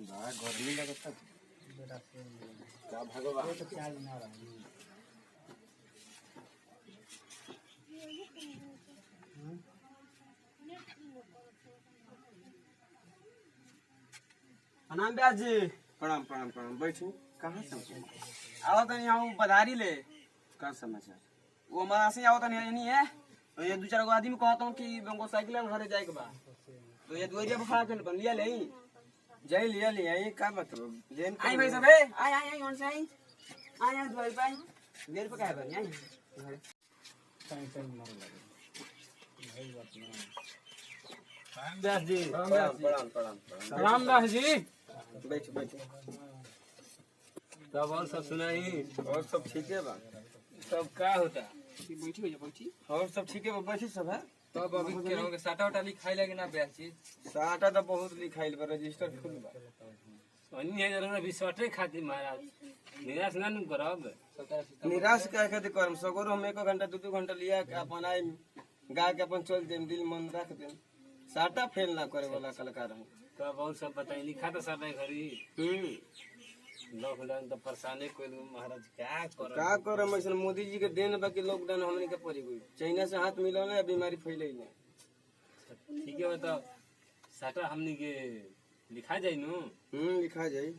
बा गर्मी लगता का भगवान ये तो चाल ना रहा प्रणाम ब्यास जी। प्रणाम प्रणाम प्रणाम बैठू कहाँ से आओ तनी हम पधारी ले का समाचार वो हमारा से आओ तनी नहीं है तो ये दो चार गो आदमी कहता हूँ कि हमको साइकिल घरे जाए के बा तो ये दुआरिया पर खड़ा कर लिया ले जय लिया लिया ये का मतलब लेन आई भाई सब आई आई आई कौन से आई आई आई दुआरी पे आई देर पे काहे बनी आई कहीं कहीं मर लगे ब्यास जी प्रणाम प्रणाम प्रणाम प्रणाम ब्यास जी। बैठ बैठ तब और सब सुनाई और सब ठीक है बा सब का होता बैठी हो जा बैठी और सब ठीक है बा बैठी सब है तब अभी के रहोगे साटा उटा लिखाई लगे ना ब्यास जी साटा तो बहुत लिखाइल बा रजिस्टर फुल बा अन्य जरूर अभी सटे खाती महाराज निराश ना न करब निराश क्या खातिर करम सगोर हम 1 घंटा 2 घंटा लिया के अपन आई गा के अपन चल देम दिल मन रख देम साटा फेल ना करे वाला कलाकार है तब और सब बताई लिखा तो साटा घरी लॉकडाउन तो परेशानी कोई महाराज क्या कर का करम ऐसा मोदी जी के देन बाकी लॉकडाउन हमने के पड़ी गई चाइना से हाथ मिला ना बीमारी फैले ना ठीक है बताओ साटा हमनी के लिखा जाई नु लिखा जाई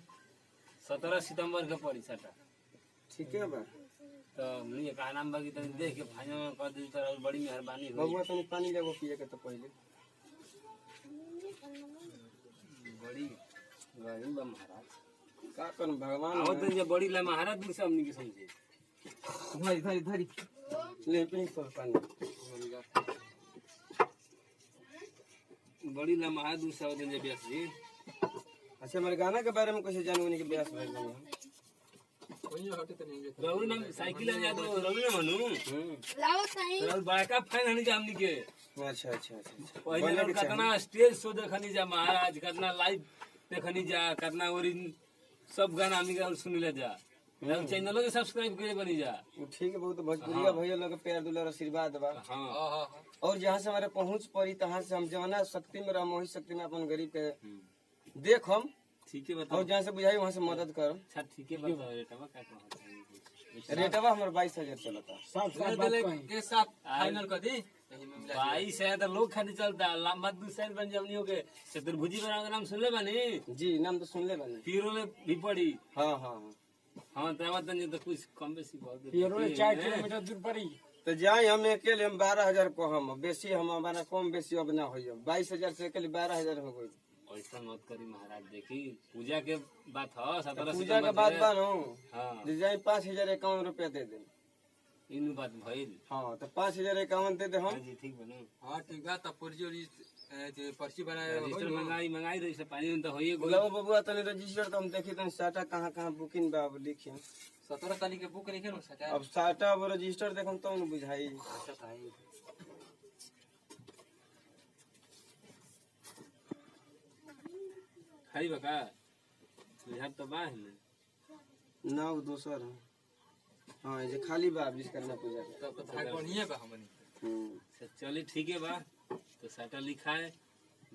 17 सितंबर के पड़ी साटा ठीक है बा तो हमनी का नाम बाकी तो देख के फाइनल कर दी तो और बड़ी मेहरबानी हो बबुआ तनी पानी लेगो पिए के तो पहले बड़ी गरीब बा महाराज का करम भगवान आओ तो ये बड़ी ला महाराज दूर से हमनी के समझे धरी धरी धरी ले पी सब पानी बड़ी ला महाराज दूर से होते ब्यास जी। अच्छा हमारे गाना के बारे में कैसे जानू नहीं कि ब्यास भाई बने रवि नाम साइकिल आ दो रवि ना मनू रवि बड़का फैन हनी जा हमनी के अच्छा अच्छा अच्छा पहले और कितना स्टेज शो देखनी जा महाराज कितना लाइव देखनी जा कितना और सब गाना हमनी के सुन ले जा चैनल के सब्सक्राइब करे बनी जा ठीक है बहुत भोजपुरिया भैया लोग के प्यार दुलार आशीर्वाद बा हां और जहाँ से हमारे पहुँच पड़ी तहाँ से हम जवाना शक्ति में रह वही शक्ति में अपन गरीब के देख हम ठीक है बताओ और जहाँ से बुझाई वहाँ से मदद करम अच्छा ठीक है बताओ रेटवा का कहता रेटवा हमारे 22,000 चलता के साथ फाइनल कर दी 22,000 तो लोग खाली चलता लंबा दूसरा बन जमनी हो के चतुर्भुजी बना का नाम सुन ले बनी जी नाम तो सुन ले बने पीरो में भी पड़ी हाँ हाँ हाँ तो मतलब तो कुछ कम बेसी बहुत 4 किलोमीटर दूर पड़ी तो जाए हम अकेले हम 12,000 को हम बेसी हम हमारा कम बेसी अब ना हो 22,000 से अकेले 12,000 हो गई ऐसा मत करी महाराज देखी पूजा के बात है 17 पूजा के बाद बा नो हाँ जाए 5,051 रुपया दे दे इन बात भइल हाँ तो 5,051 दे दे हम जी ठीक बनो हाँ ठीक है तब पर्ची बनाए रजिस्टर मंगाई रही से पानी तो होइए बोला बबुआ तने रजिस्टर तो हम देखी तने साटा कहाँ कहाँ बुकिंग बा अब लिखी 17 तारीख के बुक नहीं कर अब साटा अब रजिस्टर देखम तो न बुझाई खाई बका बिहार तो बा है ना वो दूसर है हाँ ये खाली बा जिस करना पूजा के। तब तो भाग बढ़िया बा हमनी चलिए ठीक है बा तो साटा लिखा है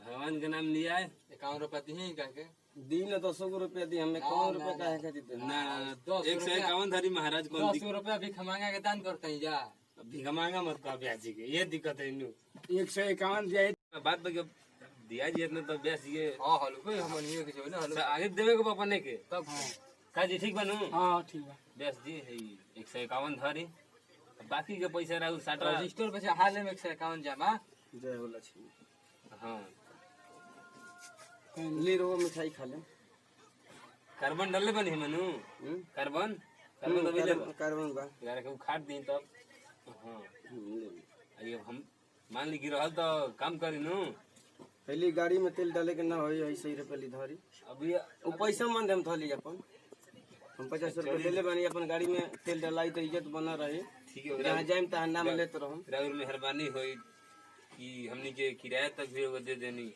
भगवान के नाम लिया है 51 रुपया दी कह के दिन 200 रुपया दी हमें कौन रुपया काहे खातिर दे ना 151 धरी महाराज कौन 10 रुपया भी खमांगा के दान करते हैं जा भिखा मांगा मत का ब्याज जी के ये दिक्कत है इन्नू 151 दिया बात बगे दिया जी इतना तो ब्याज जी के हां हलो कोई हमनी के जो ना हलो आगे देवे को अपने के तब का जी ठीक बनू हां ठीक है ब्याज जी है 151 धरी बाकी के पैसा रहू साटा रजिस्टर पे से हाल में 151 जमा जय हो लक्ष्मी हाँ ले रो मिठाई खा ले कार्बन डाले बनी मनु कार्बन कार्बन तो मिले कार्बन बा यार के खाट दी तब हाँ अरे हम मान ली कि रहल तो काम करी नु पहली गाड़ी में तेल डाले के ना होई ऐसे ही रुपया ली धरी अभी वो पैसा मन दे हम थली अपन हम 50 रुपया ले ले बानी अपन गाड़ी में तेल डालाई तो इज्जत बना रहे ठीक है जहाँ जाए तहाँ नाम लेते रहम राउर मेहरबानी होई कि हमनी के किराया तक भी वो दे देनी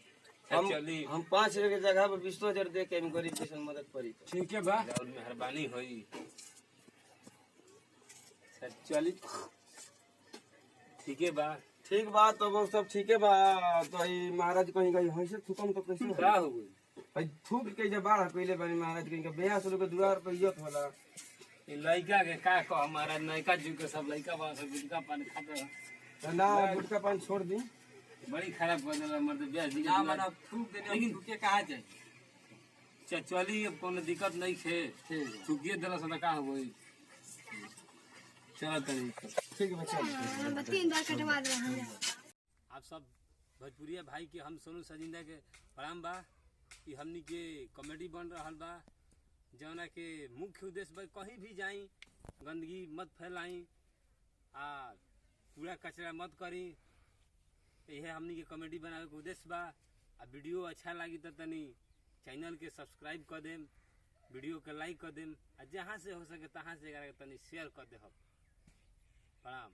हम चली हम 5 रुपये की जगह पर 20,000 दे के हम गरीब किसान मदद करी ठीक है बा राउर मेहरबानी होई चली ठीक है बा ठीक बा तो वो सब ठीक है बा। तो ई महाराज कहीं गई हंसे थुकम तो कैसे हो? क्या हो गई भाई थूक के जब बाढ़ पहले बानी महाराज कहीं का 82 के द्वार पर इज्जत होला। ये लड़का के का कह हमारा नयका जुग के सब लड़का बा सब गुटका पान खाते हैं। ठंडा गुटका पान छोड़ दी। बड़ी खराब कर देला मर्द ब्याह जी ना मना थूक देने लेकिन- थूके कहा जाए चली अब कोनो दिक्कत नहीं खे चुकिए दिला सदा का हो गई चलो तनी ठीक है बच्चा। 3 बार कटवा दे हम। आप सब भोजपुरिया भाई के हम सोनू सजिंदा के प्रणाम बा कि हमनी के कॉमेडी बन रहल बा जौना के मुख्य उद्देश्य बा कहीं भी जाई गंदगी मत फैलाई आ कूड़ा कचरा मत करी। यह हमनी के कॉमेडी बनावे के उद्देश्य बा। आ वीडियो अच्छा लगी तो तनी चैनल के सब्सक्राइब कर देम, वीडियो के लाइक कर देम, आ जहाँ से हो सके तहाँ से एकरा के तनी शेयर कर दे। प्रणाम।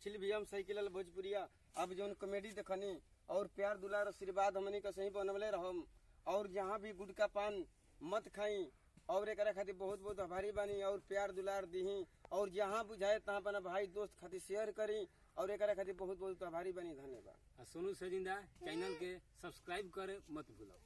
चिल भी हम सही के भोजपुरिया अब जोन कॉमेडी देखनी और प्यार दुलार आशीर्वाद हमनी का सही बनवले रहम। और जहाँ भी गुटका पान मत खाई और एक खातिर बहुत बहुत आभारी बानी और प्यार दुलार दीही और जहाँ बुझाए तहाँ अपना भाई दोस्त खातिर शेयर करी और एक खातिर बहुत बहुत आभारी बानी। धन्यवाद। सोनू सजिंदा चैनल के सब्सक्राइब करे मत भूलो।